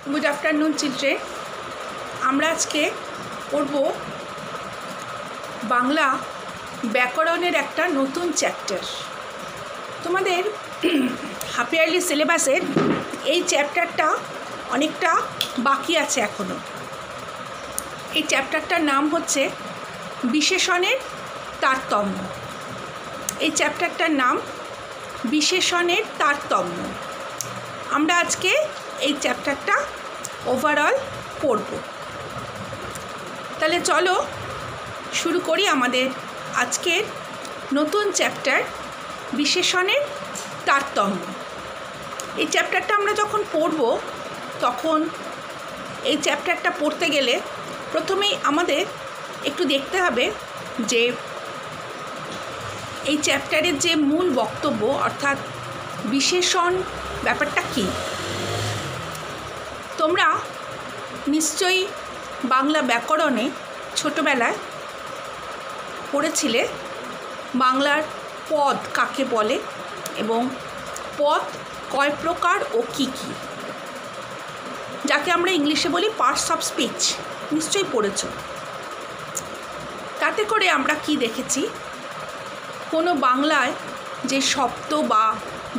Good afternoon children. আমরা আজকে পড়ব বাংলা ব্যাকরণের একটা নতুন চ্যাপ্টার। তোমাদের হাফ ইয়ারলি সিলেবাসের এই চ্যাপ্টারটা অনেকটা বাকি আছে এখনও। এই চ্যাপ্টারটার নাম হচ্ছে বিশেষণের তারতম্য। এই চ্যাপ্টারটার নাম বিশেষণের তারতম্য। আমরা আজকে এই চ্যাপ্টারটা ওভারঅল পড়ব। তাহলে চলো শুরু করি আমাদের আজকের নতুন চ্যাপ্টার বিশেষণের তারতম্য। এই চ্যাপ্টারটা আমরা যখন পড়ব তখন এই চ্যাপ্টারটা পড়তে গেলে প্রথমেই আমাদের একটু দেখতে হবে যে এই চ্যাপ্টারের যে মূল বক্তব্য অর্থাৎ বিশেষণ ব্যাপারটা কী। তোমরা নিশ্চয়ই বাংলা ব্যাকরণে ছোটোবেলায় পড়েছিলে বাংলার পদ কাকে বলে এবং পদ কয় প্রকার ও কী কী, যাকে আমরা ইংলিশে বলি পার্টস অফ স্পিচ। নিশ্চয়ই পড়েছ। তাতে করে আমরা কি দেখেছি, কোনো বাংলায় যে শব্দ বা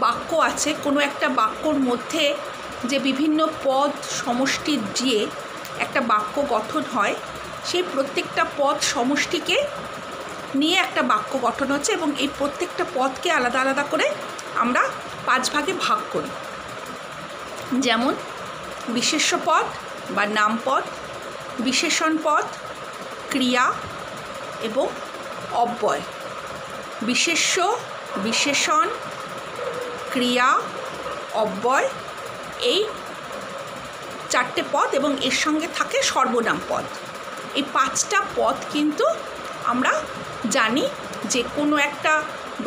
বাক্য আছে, কোনো একটা বাক্যর মধ্যে যে বিভিন্ন পদ সমষ্টি দিয়ে একটা বাক্য গঠন হয়, সেই প্রত্যেকটা পদ সমষ্টিকে নিয়ে একটা বাক্য গঠন হচ্ছে এবং এই প্রত্যেকটা পদকে আলাদা আলাদা করে আমরা 5 ভাগে ভাগ করি। যেমন বিশেষ্য পদ বা নামপদ, বিশেষণ পদ, ক্রিয়া এবং অব্যয়। বিশেষ্য, বিশেষণ, ক্রিয়া, অব্যয়, এই 4টে পদ এবং এর সঙ্গে থাকে সর্বনাম পদ। এই 5টা পদ কিন্তু আমরা জানি যে কোনো একটা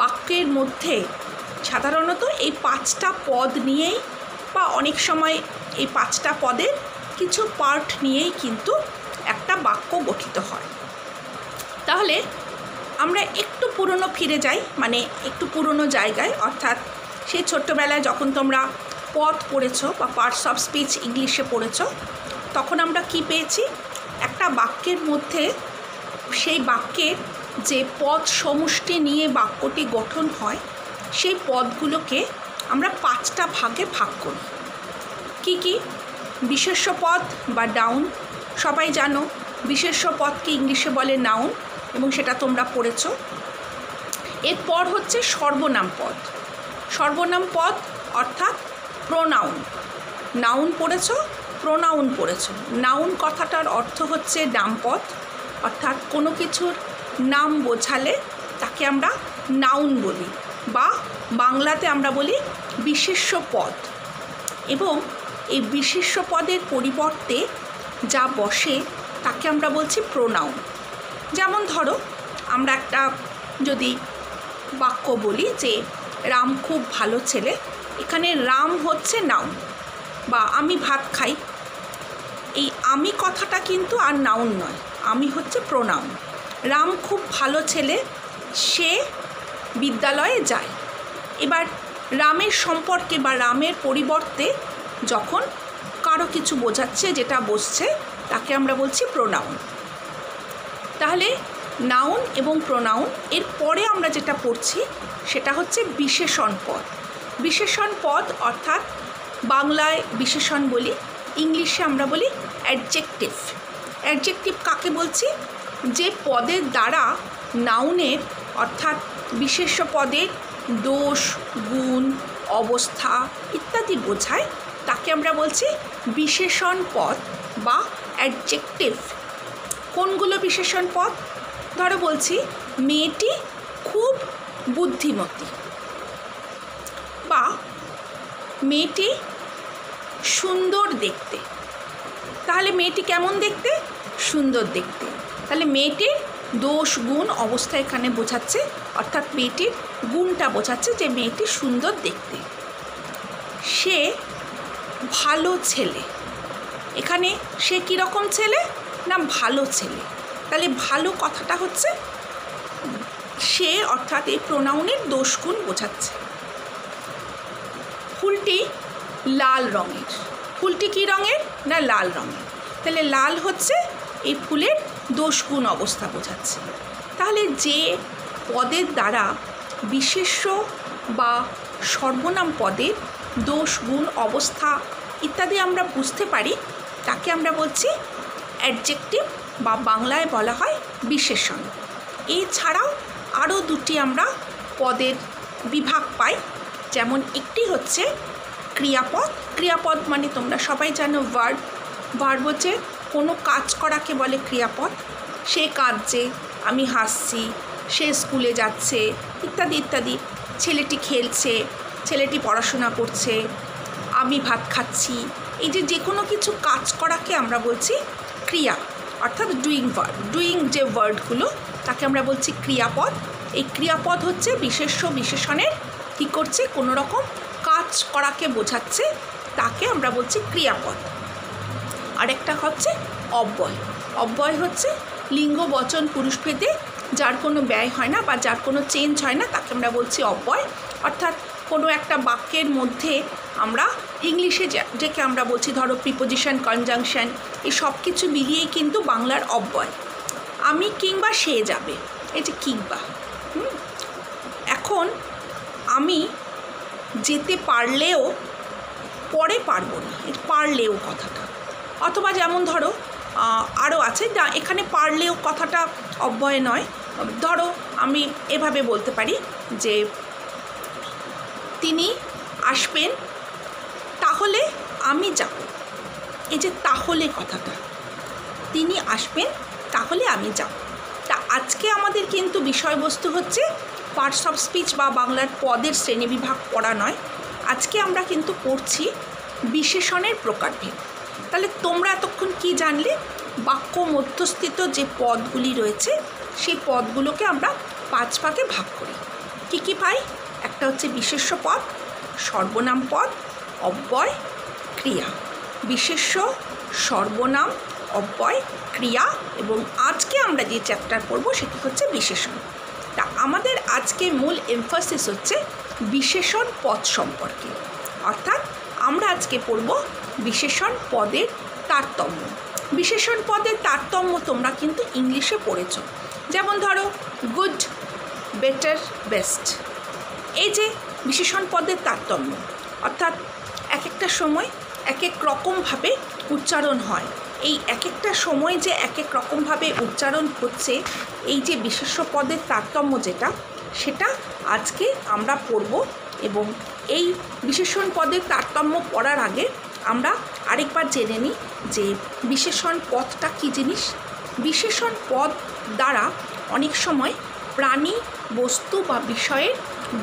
বাক্যের মধ্যে সাধারণত এই 5টা পদ নিয়েই বা অনেক সময় এই 5টা পদের কিছু পার্ট নিয়েই কিন্তু একটা বাক্য গঠিত হয়। তাহলে আমরা একটু পুরনো ফিরে যাই, মানে একটু পুরনো জায়গায়, অর্থাৎ সেই ছোট্টবেলায় যখন তোমরা পদ পড়েছ বা পার্টস অফ স্পিচ ইংলিশে পড়েছ, তখন আমরা কি পেয়েছি, একটা বাক্যের মধ্যে সেই বাক্যের যে পদ সমষ্টি নিয়ে বাক্যটি গঠন হয়, সেই পদগুলোকে আমরা 5টা ভাগে ভাগ করি। কি কি? বিশেষ্য পদ বা নাউন। সবাই জানো বিশেষ্য পদকে ইংলিশে বলে নাউন এবং সেটা তোমরা পড়েছ। এরপর হচ্ছে সর্বনাম পদ। সর্বনাম পদ অর্থাৎ প্রোনাউন। নাউন পড়েছ, প্রোনাউন পড়েছ। নাউন কথাটার অর্থ হচ্ছে নামপদ, অর্থাৎ কোনো কিছুর নাম বোঝালে তাকে আমরা নাউন বলি বা বাংলাতে আমরা বলি বিশেষ্য পদ। এবং এই বিশেষ্য পদের পরিবর্তে যা বসে তাকে আমরা বলছি প্রোনাউন। যেমন ধরো আমরা একটা যদি বাক্য বলি যে রাম খুব ভালো ছেলে, এখানে রাম হচ্ছে নাউন। বা আমি ভাত খাই, এই আমি কথাটা কিন্তু আর নাউন নয়, আমি হচ্ছে প্রোনাউন। রাম খুব ভালো ছেলে, সে বিদ্যালয়ে যায়। এবার রামের সম্পর্কে বা রামের পরিবর্তে যখন কারো কিছু বোঝাচ্ছে, যেটা বসছে, তাকে আমরা বলছি প্রোনাউন। তাহলে নাউন এবং প্রোনাউন, এর পরে আমরা যেটা পড়ছি সেটা হচ্ছে বিশেষণ পদ। বিশেষণ পদ অর্থাৎ বাংলায় বিশেষণ বলি, ইংলিশে আমরা বলি অ্যাডজেক্টিভ। অ্যাডজেক্টিভ কাকে বলছি? যে পদের দ্বারা নাউনের অর্থাৎ বিশেষ্য পদের দোষ, গুণ, অবস্থা ইত্যাদি বোঝায়, তাকে আমরা বলছি বিশেষণ পদ বা অ্যাডজেক্টিভ। কোনগুলো বিশেষণ পদ? ধরো বলছি মেয়েটি খুব বুদ্ধিমতী, বা মেয়েটি সুন্দর দেখতে। তাহলে মেয়েটি কেমন দেখতে? সুন্দর দেখতে। তাহলে মেয়েটির দোষ, গুণ, অবস্থা এখানে বোঝাচ্ছে, অর্থাৎ মেয়েটির গুণটা বোঝাচ্ছে যে মেয়েটি সুন্দর দেখতে। সে ভালো ছেলে, এখানে সে কীরকম ছেলে? না ভালো ছেলে। তাহলে ভালো কথাটা হচ্ছে সে, অর্থাৎ এই প্রোনাউনের দোষ গুণ বোঝাচ্ছে। ফুলটি লাল রঙের, ফুলটি কী রঙের? না লাল রঙের। তাহলে লাল হচ্ছে এই ফুলের দোষগুণ অবস্থা বোঝাচ্ছে। তাহলে যে পদের দ্বারা বিশেষ্য বা সর্বনাম পদের দোষ গুণ অবস্থা ইত্যাদি আমরা বুঝতে পারি তাকে আমরা বলছি অ্যাডজেক্টিভ বা বাংলায় বলা হয় বিশেষণ। এছাড়াও আরও দুটি আমরা পদের বিভাগ পাই, যেমন একটি হচ্ছে ক্রিয়াপদ। ক্রিয়াপদ মানে তোমরা সবাই জানো ভার্ব। ভার্ব হচ্ছে কোনো কাজ করাকে বলে ক্রিয়াপদ। সে কাঁদছে, আমি হাসছি, সে স্কুলে যাচ্ছে, ইত্যাদি ইত্যাদি। ছেলেটি খেলছে, ছেলেটি পড়াশোনা করছে, আমি ভাত খাচ্ছি। এই যে কোনো কিছু কাজ করাকে আমরা বলছি ক্রিয়া, অর্থাৎ ডুইং ভার্ব। ডুইং যে ওয়ার্ডগুলো তাকে আমরা বলছি ক্রিয়াপদ। এই ক্রিয়াপদ হচ্ছে বিশেষ্য বিশেষণের কী করছে, কোনো রকম কাজ করাকে বোঝাচ্ছে, তাকে আমরা বলছি ক্রিয়াপদ। আরেকটা হচ্ছে অব্যয়। অব্যয় হচ্ছে লিঙ্গ বচন পুরুষভেদে যার কোনো ব্যয় হয় না বা যার কোনো চেঞ্জ হয় না, তাকে আমরা বলছি অব্যয়। অর্থাৎ কোনো একটা বাক্যের মধ্যে আমরা ইংলিশে যেকে আমরা বলছি ধরো প্রিপোজিশন, কনজাংশন, এই সব কিছু মিলিয়েই কিন্তু বাংলার অব্যয়। আমি কিংবা সে যাবে, এই যে কিংবা। এখন আমি যেতে পারলেও পরে পারবো না, পারলেও কথাটা। অথবা যেমন ধরো আরও আছে, এখানে পারলেও কথাটা অব্যয় নয়। ধরো আমি এভাবে বলতে পারি যে তিনি আসবেন, তাহলে আমি যাব। এই যে তাহলে কথাটা, তিনি আসবেন তাহলে আমি যাব। তা আজকে আমাদের কিন্তু বিষয়বস্তু হচ্ছে পার্টস অফ স্পিচ বা বাংলার পদের শ্রেণীবিভাগ পড়া নয়। আজকে আমরা কিন্তু পড়ছি বিশেষণের প্রকারভেদ। তাহলে তোমরা এতক্ষণ কি জানলে? বাক্য মধ্যস্থিত যে পদগুলি রয়েছে সেই পদগুলোকে আমরা 5 ভাগে ভাগ করি। কী কী পাই? একটা হচ্ছে বিশেষ্য পদ, সর্বনাম পদ, অব্যয়, ক্রিয়া। বিশেষ্য, সর্বনাম, অব্যয়, ক্রিয়া, এবং আজকে আমরা যে চ্যাপ্টার পড়ব সেটি হচ্ছে বিশেষণ। তা আমাদের আজকে মূল এমফাসিস হচ্ছে বিশেষণ পদ সম্পর্কে। অর্থাৎ আমরা আজকে পড়ব বিশেষণ পদের তারতম্য। বিশেষণ পদের তারতম্য তোমরা কিন্তু ইংলিশে পড়েছ। যেমন ধরো গুড, বেটার, বেস্ট। এই যে বিশেষণ পদের তারতম্য, অর্থাৎ এক একটা সময় এক এক রকমভাবে উচ্চারণ হয়। এই এক একটা সময় যে এক এক রকমভাবে উচ্চারণ হচ্ছে, এই যে বিশেষ্য পদের তারতম্য যেটা, সেটা আজকে আমরা পড়ব। এবং এই বিশেষণ পদের তারতম্য পড়ার আগে আমরা আরেকবার জেনে নিই যে বিশেষণ পদটা কী জিনিস। বিশেষণ পদ দ্বারা অনেক সময় প্রাণী, বস্তু বা বিষয়ের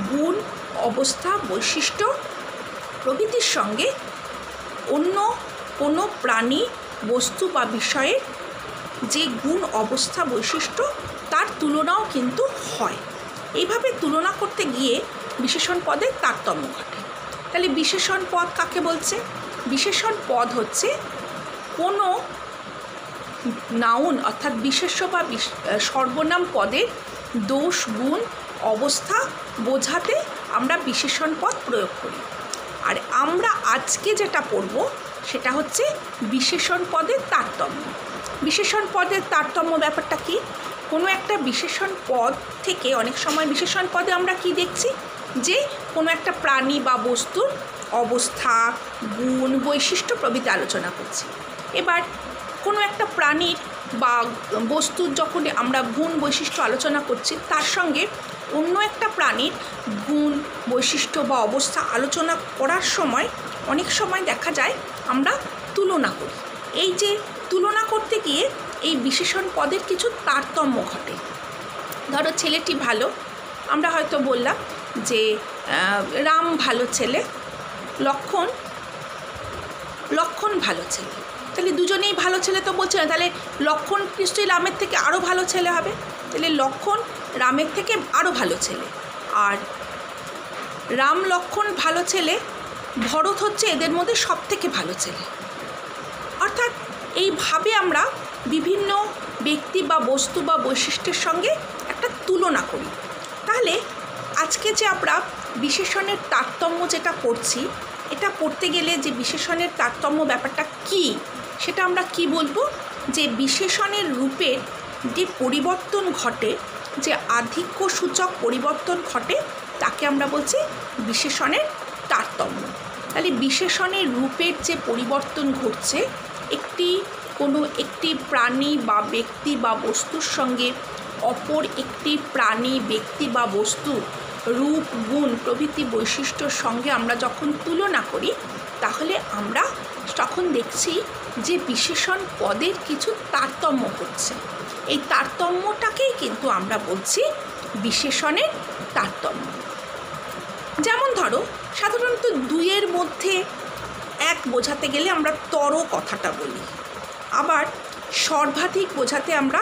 গুণ, অবস্থা, বৈশিষ্ট্য প্রভৃতির সঙ্গে অন্য কোনো প্রাণী, বস্তু বা বিষয়ের যে গুণ, অবস্থা, বৈশিষ্ট্য তার তুলনাও কিন্তু হয়। এইভাবে তুলনা করতে গিয়ে বিশেষণ পদের তারতম্য ঘটে। তাহলে বিশেষণ পদ কাকে বলছে? বিশেষণ পদ হচ্ছে কোনো নাউন অর্থাৎ বিশেষ্য বা সর্বনাম পদের দোষ, গুণ, অবস্থা বোঝাতে আমরা বিশেষণ পদ প্রয়োগ করি। আর আমরা আজকে যেটা পড়ব সেটা হচ্ছে বিশেষণ পদের তারতম্য। বিশেষণ পদের তারতম্য ব্যাপারটা কি? কোনো একটা বিশেষণ পদ থেকে অনেক সময় বিশেষণ পদে আমরা কি দেখছি, যে কোনো একটা প্রাণী বা বস্তুর অবস্থা, গুণ, বৈশিষ্ট্য প্রভৃতি আলোচনা করছি। এবার কোনো একটা প্রাণীর বা বস্তুর যখন আমরা গুণ, বৈশিষ্ট্য আলোচনা করছি, তার সঙ্গে অন্য একটা প্রাণীর গুণ, বৈশিষ্ট্য বা অবস্থা আলোচনা করার সময় অনেক সময় দেখা যায় আমরা তুলনা করি। এই যে তুলনা করতে গিয়ে এই বিশেষণ পদের কিছু তারতম্য ঘটে। ধরো ছেলেটি ভালো, আমরা হয়তো বললাম যে রাম ভালো ছেলে, লক্ষণ ভালো ছেলে। তাহলে দুজনেই ভালো ছেলে তো বলছে না, তাহলে লক্ষণ নিশ্চয়ই রামের থেকে আরও ভালো ছেলে হবে। তাহলে লক্ষণ রামের থেকে আরও ভালো ছেলে, আর রাম, লক্ষণ ভালো ছেলে, ভরত হচ্ছে এদের মধ্যে সব থেকে ভালো ছেলে। অর্থাৎ এইভাবে আমরা বিভিন্ন ব্যক্তি বা বস্তু বা বৈশিষ্ট্যের সঙ্গে একটা তুলনা করি। তাহলে আজকে যে আমরা বিশেষণের তারতম্য যেটা পড়ছি, এটা পড়তে গেলে যে বিশেষণের তারতম্য ব্যাপারটা কি সেটা আমরা কি বলবো, যে বিশেষণের রূপের যে পরিবর্তন ঘটে, যে আধিক্য সূচক পরিবর্তন ঘটে, তাকে আমরা বলছি বিশেষণের তারতম্য। তাহলে বিশেষণের রূপের যে পরিবর্তন ঘটছে, কোনো একটি প্রাণী বা ব্যক্তি বা বস্তুর সঙ্গে অপর একটি প্রাণী, ব্যক্তি বা বস্তুর রূপ, গুণ প্রভৃতি বৈশিষ্ট্যর সঙ্গে আমরা যখন তুলনা করি, তাহলে আমরা তখন দেখছি যে বিশেষণ পদের কিছু তারতম্য হচ্ছে। এই তারতম্যটাকেই কিন্তু আমরা বলছি বিশেষণের তারতম্য। যেমন ধরো, সাধারণত দুইয়ের মধ্যে এক বোঝাতে গেলে আমরা তর কথাটা বলি, আবার সর্বাধিক বোঝাতে আমরা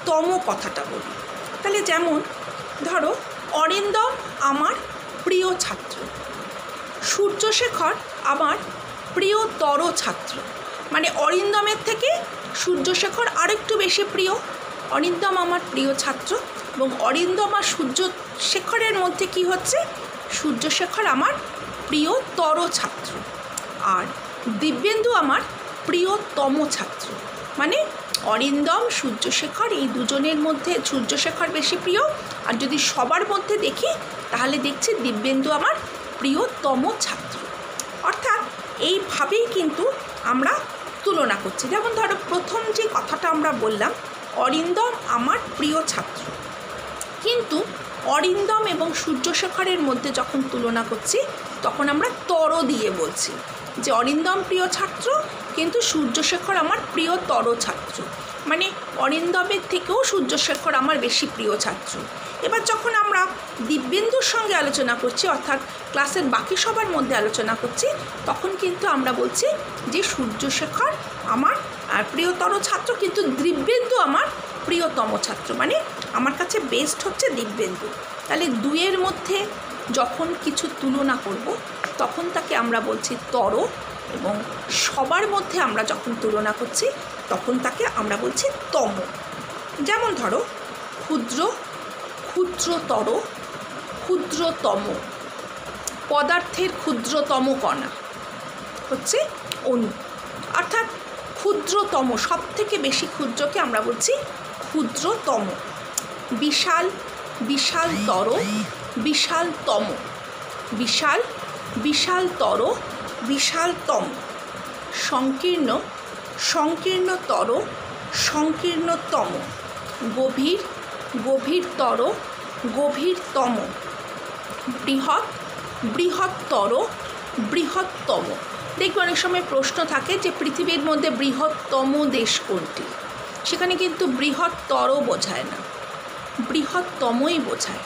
তম কথাটা বলি। তাহলে যেমন ধরো, অরিন্দম আমার প্রিয় ছাত্র, সূর্যশেখর আমার প্রিয়তর ছাত্র। মানে অরিন্দমের থেকে সূর্যশেখর আরেকটু বেশি প্রিয়। অরিন্দম আমার প্রিয় ছাত্র এবং অরিন্দম আর সূর্যশেখরের মধ্যে কি হচ্ছে, সূর্যশেখর আমার প্রিয়তর ছাত্র, আর দিব্যেন্দু আমার প্রিয়তম ছাত্র। মানে অরিন্দম, সূর্যশেখর, এই দুজনের মধ্যে সূর্যশেখর বেশি প্রিয়, আর যদি সবার মধ্যে দেখি তাহলে দেখছি দিব্যেন্দু আমার প্রিয়তম ছাত্র। অর্থাৎ এইভাবেই কিন্তু আমরা তুলনা করছি। যেমন ধরো, প্রথম যে কথাটা আমরা বললাম, অরিন্দম আমার প্রিয় ছাত্র, কিন্তু অরিন্দম এবং সূর্যশেখরের মধ্যে যখন তুলনা করছি তখন আমরা তর দিয়ে বলছি যে অরিন্দম প্রিয় ছাত্র, কিন্তু সূর্যশেখর আমার প্রিয়তর ছাত্র। মানে অরিন্দমের থেকেও সূর্যশেখর আমার বেশি প্রিয় ছাত্র। এবার যখন আমরা দিব্যেন্দুর সঙ্গে আলোচনা করছি, অর্থাৎ ক্লাসের বাকি সবার মধ্যে আলোচনা করছি, তখন কিন্তু আমরা বলছি যে সূর্যশেখর আমার প্রিয়তর ছাত্র, কিন্তু দিব্যেন্দু আমার প্রিয়তম ছাত্র। মানে আমার কাছে বেস্ট হচ্ছে দিব্যেন্দু। তাহলে দুইয়ের মধ্যে যখন কিছু তুলনা করব তখন তাকে আমরা বলছি তর, এবং সবার মধ্যে আমরা যখন তুলনা করছি তখন তাকে আমরা বলছি তম। যেমন ধরো, ক্ষুদ্র, ক্ষুদ্রতর, ক্ষুদ্রতম। পদার্থের ক্ষুদ্রতম কণা হচ্ছে অণু, অর্থাৎ ক্ষুদ্রতম, সব থেকে বেশি ক্ষুদ্রকে আমরা বলছি ক্ষুদ্রতম। বিশাল, বিশালতর, বিশালতম। বিশাল, বিশালতর, বিশালতম। সংকীর্ণ, সংকীর্ণতর, সংকীর্ণতম। গভীর, গভীরতর, গভীরতম। বৃহৎ, বৃহত্তর, বৃহত্তম। দেখবে অনেক সময় প্রশ্ন থাকে যে পৃথিবীর মধ্যে বৃহত্তম দেশ কোনটি, সেখানে কিন্তু বৃহত্তর বোঝায় না, বৃহত্তমই বোঝায়।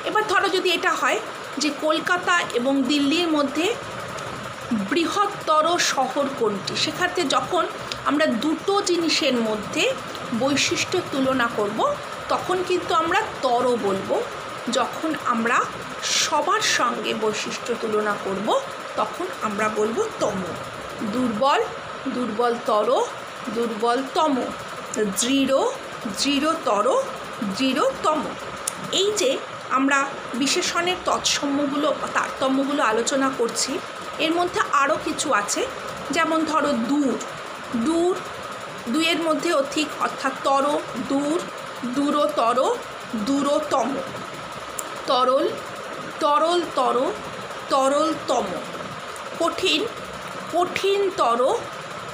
এবার ধরো যদি এটা হয় যে কলকাতা এবং দিল্লির মধ্যে বৃহত্তর শহর কোনটি, সেক্ষেত্রে যখন আমরা দুটো জিনিসের মধ্যে বৈশিষ্ট্য তুলনা করব তখন কিন্তু আমরা তর বলবো। যখন আমরা সবার সঙ্গে বৈশিষ্ট্য তুলনা করব তখন আমরা বলবো তম। দুর্বল, দুর্বলতর, দুর্বলতম। দৃঢ়, দৃঢ়তর, দৃঢ়তম। এই যে আমরা বিশেষণের তৎসম্যগুলো, তারতম্যগুলো আলোচনা করছি, এর মধ্যে আরও কিছু আছে। যেমন ধরো দূর, দূর, দুইয়ের মধ্যে অধিক, অর্থাৎ তর, দূর, দূরতর, দূরতম। তরল, তরলতর, তরলতম। কঠিন, কঠিনতর,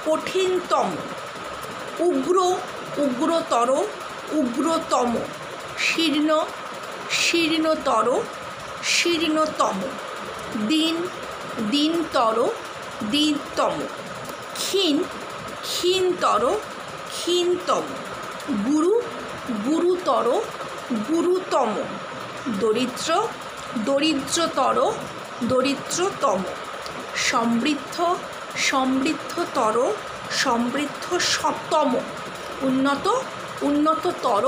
কঠিনতম। উগ্র, উগ্রতর, উগ্রতম। শীর্ণ, শীর্ণতর, শীর্ণতম। দীন, দীনতর, দীনতম। ক্ষীণ, ক্ষীণতর, ক্ষীণতম। গুরু, গুরুতর, গুরুতম। দরিদ্র, দরিদ্রতর, দরিদ্রতম। সমৃদ্ধ, সমৃদ্ধতর, সমৃদ্ধতম। উন্নত, উন্নততর,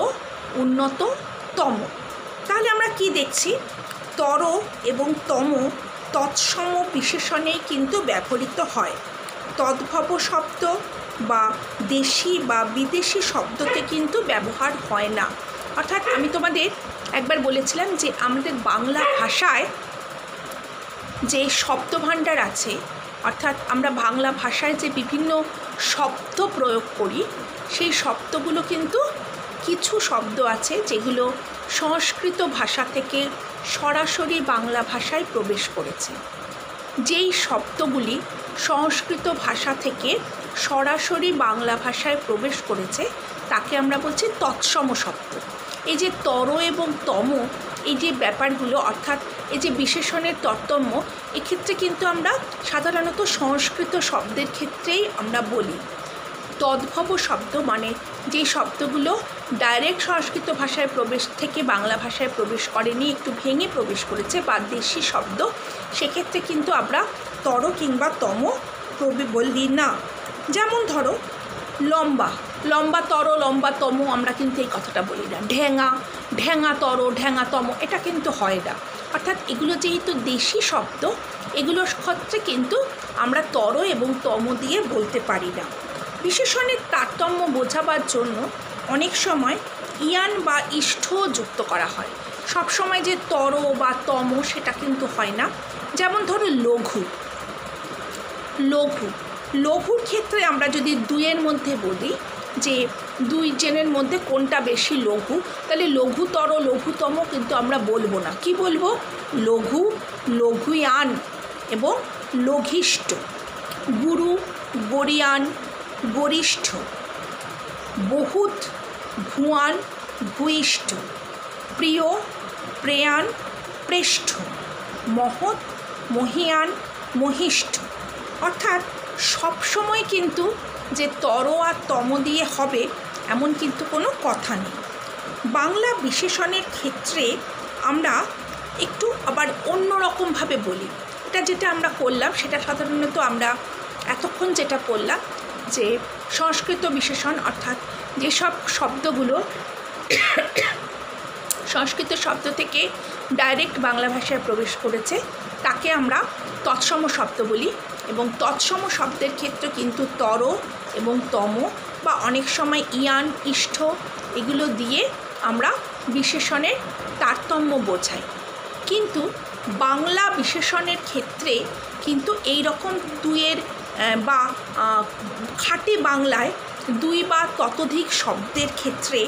উন্নততম। তাহলে আমরা কি দেখছি, তর এবং তম তৎসম বিশেষণেই কিন্তু ব্যবহৃত হয়। তদ্ভব শব্দ বা দেশি বা বিদেশি শব্দকে কিন্তু ব্যবহার হয় না। অর্থাৎ আমি তোমাদের একবার বলেছিলাম যে আমাদের বাংলা ভাষায় যে শব্দভাণ্ডার আছে, অর্থাৎ আমরা বাংলা ভাষায় যে বিভিন্ন শব্দ প্রয়োগ করি, সেই শব্দগুলো কিন্তু কিছু শব্দ আছে যেগুলো সংস্কৃত ভাষা থেকে সরাসরি বাংলা ভাষায় প্রবেশ করেছে। যেই শব্দগুলি সংস্কৃত ভাষা থেকে সরাসরি বাংলা ভাষায় প্রবেশ করেছে তাকে আমরা বলছি তৎসম শব্দ। এই যে তর এবং তম, এই যে ব্যাপারগুলো, অর্থাৎ এই যে বিশেষণের তারতম্য, এক্ষেত্রে কিন্তু আমরা সাধারণত সংস্কৃত শব্দের ক্ষেত্রেই আমরা বলি। তদ্ভব শব্দ মানে যে শব্দগুলো ডাইরেক্ট সংস্কৃত ভাষায় প্রবেশ থেকে বাংলা ভাষায় প্রবেশ করেনি, একটু ভেঙে প্রবেশ করেছে বা দেশি শব্দ, সেক্ষেত্রে কিন্তু আমরা তর কিংবা তম বলি না। যেমন ধরো লম্বা, লম্বা তর, লম্বা তম, আমরা কিন্তু এই কথাটা বলি না। ঢেঙা, ঢেঙা তর, ঢেঙা তম, এটা কিন্তু হয় না। অর্থাৎ এগুলো যেহেতু দেশি শব্দ, এগুলোর ক্ষেত্রে কিন্তু আমরা তর এবং তম দিয়ে বলতে পারি না। বিশেষণের তারতম্য বোঝাবার জন্য অনেক সময় ইয়ান বা ইষ্ঠ যুক্ত করা হয়। সব সময় যে তর বা তম সেটা কিন্তু হয় না। যেমন ধরো লঘু, লঘু, লঘুর ক্ষেত্রে আমরা যদি দুইয়ের মধ্যে বলি যে দুই জনের মধ্যে কোনটা বেশি লঘু, তাহলে লঘুতর, লঘুতম কিন্তু আমরা বলবো না। কি বলবো? লঘু, লঘুয়ান এবং লঘিষ্ঠ। গুরু, গরিয়ান, গরিষ্ঠ। বহুত, ভুয়ান, ভূয়িষ্ঠ। প্রিয়, প্রেয়ান, প্রেষ্ঠ। মহৎ, মহিয়ান, মহিষ্ঠ। অর্থাৎ সবসময় কিন্তু যে তর আর তম দিয়ে হবে এমন কিন্তু কোনো কথা নেই। বাংলা বিশেষণের ক্ষেত্রে আমরা একটু আবার অন্যরকমভাবে বলি। এটা যেটা আমরা করলাম সেটা সাধারণত আমরা এতক্ষণ যেটা করলাম যে সংস্কৃত বিশেষণ, অর্থাৎ যেসব শব্দগুলো সংস্কৃত শব্দ থেকে ডাইরেক্ট বাংলা ভাষায় প্রবেশ করেছে তাকে আমরা তৎসম শব্দ বলি। এবং তৎসম শব্দের ক্ষেত্রে কিন্তু তর এবং তম বা অনেক সময় ইয়ান, ইষ্ঠ এগুলো দিয়ে আমরা বিশেষণের তারতম্য বোঝাই। কিন্তু বাংলা বিশেষণের ক্ষেত্রে কিন্তু এই রকম দুইয়ের বা খাঁটি বাংলায় দুই বা ততোধিক শব্দের ক্ষেত্রে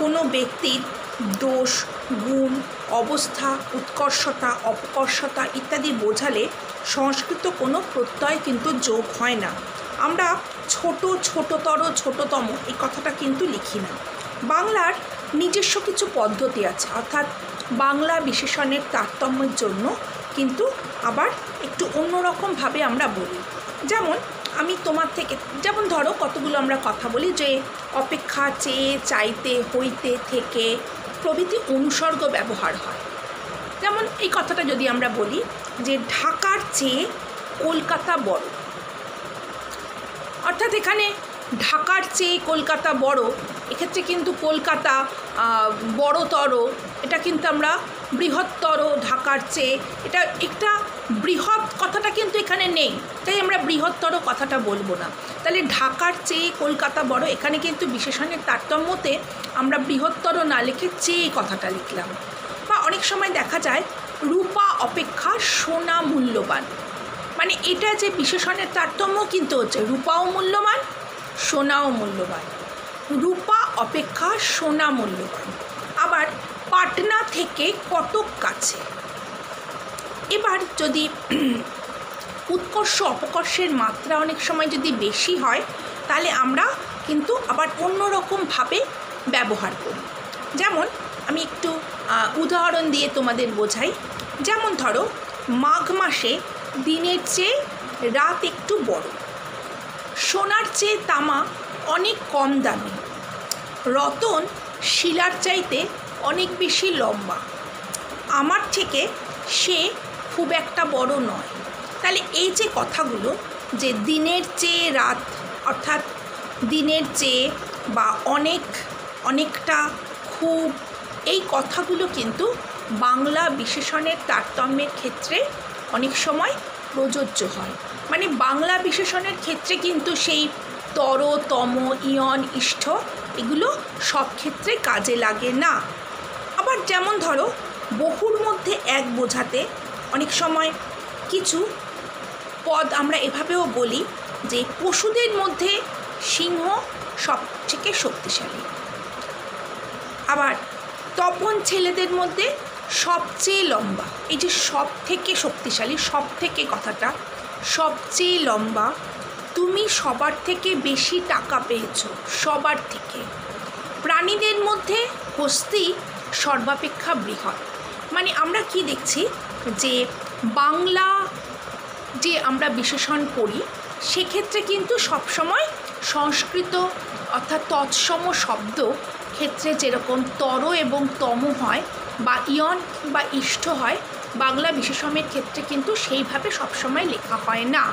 কোনো ব্যক্তির দোষ, গুণ, অবস্থা, উৎকর্ষতা, অপকর্ষতা ইত্যাদি বোঝালে সংস্কৃত কোনো প্রত্যয় কিন্তু যোগ হয় না। আমরা ছোট, ছোটতর, ছোটতম এই কথাটা কিন্তু লিখি না। বাংলার নিজস্ব কিছু পদ্ধতি আছে, অর্থাৎ বাংলা বিশেষণের তারতম্যের জন্য কিন্তু আবার একটু অন্যরকমভাবে আমরা বলি। যেমন আমি তোমার থেকে, যেমন ধরো কতগুলো আমরা কথা বলি যে অপেক্ষা, চেয়ে, চাইতে, হইতে, থেকে প্রভৃতি অনুসর্গ ব্যবহার হয়। যেমন এই কথাটা যদি আমরা বলি যে ঢাকার চেয়ে কলকাতা বড়, অর্থাৎ এখানে ঢাকার চেয়ে কলকাতা বড়, এক্ষেত্রে কিন্তু কলকাতা বড়তর, এটা কিন্তু আমরা বৃহত্তর ঢাকার চেয়ে, এটা একটা বৃহৎ কথাটা কিন্তু এখানে নেই, তাই আমরা বৃহত্তর কথাটা বলবো না। তাহলে ঢাকার চেয়ে কলকাতা বড়, এখানে কিন্তু বিশেষণের তারতম্যতে আমরা বৃহত্তর না লিখে চেয়ে কথাটা লিখলাম। বা অনেক সময় দেখা যায় রূপা অপেক্ষা সোনা মূল্যবান, মানে এটা যে বিশেষণের তারতম্য কিন্তু হচ্ছে রূপাও মূল্যবান, সোনাও মূল্যবান। রূপা অপেক্ষা সোনা মূল্যবান। আবার পাটনা থেকে কটক কাছে। এবার যদি উৎকর্ষ অপকর্ষের মাত্রা অনেক সময় যদি বেশি হয় তাহলে আমরা কিন্তু আবার অন্যরকমভাবে ব্যবহার করি। যেমন আমি একটু উদাহরণ দিয়ে তোমাদের বোঝাই। যেমন ধরো মাঘ মাসে দিনের চেয়ে রাত একটু বড়, সোনার চেয়ে তামা অনেক কম দামি, রতন শিলার চাইতে অনেক বেশি লম্বা, আমার থেকে সে খুব একটা বড় নয়। তাহলে এই যে কথাগুলো যে দিনের চেয়ে রাত, অর্থাৎ দিনের চেয়ে বা অনেক, অনেকটা, খুব, এই কথাগুলো কিন্তু বাংলা বিশেষণের তারতম্যের ক্ষেত্রে অনেক সময় প্রযোজ্য হয়। মানে বাংলা বিশেষণের ক্ষেত্রে কিন্তু সেই তর, তম, ইয়ন, ইষ্ঠ এগুলো সব ক্ষেত্রে কাজে লাগে না। আবার যেমন ধরো বহুর মধ্যে এক বোঝাতে অনেক সময় কিছু পদ আমরা এভাবেও বলি যে পশুদের মধ্যে সিংহ সবথেকে শক্তিশালী, আবার তপন ছেলেদের মধ্যে সবচেয়ে লম্বা। এই যে সব থেকে শক্তিশালী, সব থেকে কথাটা, সবচেয়ে লম্বা, তুমি সবার থেকে বেশি টাকা পেয়েছো, সবার থেকে। প্রাণীদের মধ্যে হস্তি সর্বাপেক্ষা বৃহৎ। মানে আমরা কি দেখছি যে বাংলা যে আমরা বিশেষণ করি সেক্ষেত্রে কিন্তু সবসময় সংস্কৃত অর্থাৎ তৎসম শব্দ ক্ষেত্রে যেরকম তর এবং তম হয় বা ইয়ন বা ইষ্ট হয়, বাংলা বিশেষণের ক্ষেত্রে কিন্তু সেইভাবে সবসময় লেখা হয় না।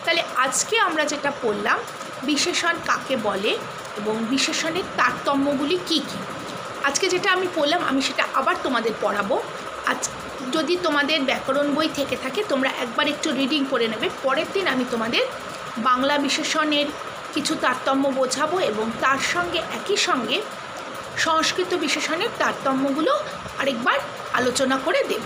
তাহলে আজকে আমরা যেটা পড়লাম বিশেষণ কাকে বলে এবং বিশেষণের তারতম্যগুলি কী কী, আজকে যেটা আমি পড়লাম আমি সেটা আবার তোমাদের পড়াবো। আজ যদি তোমাদের ব্যাকরণ বই থেকে থাকে তোমরা একবার একটু রিডিং করে নেবে, পরের দিন আমি তোমাদের বাংলা বিশেষণের কিছু তারতম্য বোঝাবো এবং তার সঙ্গে একই সঙ্গে সংস্কৃত বিশেষণের তারতম্যগুলো আরেকবার আলোচনা করে দেব।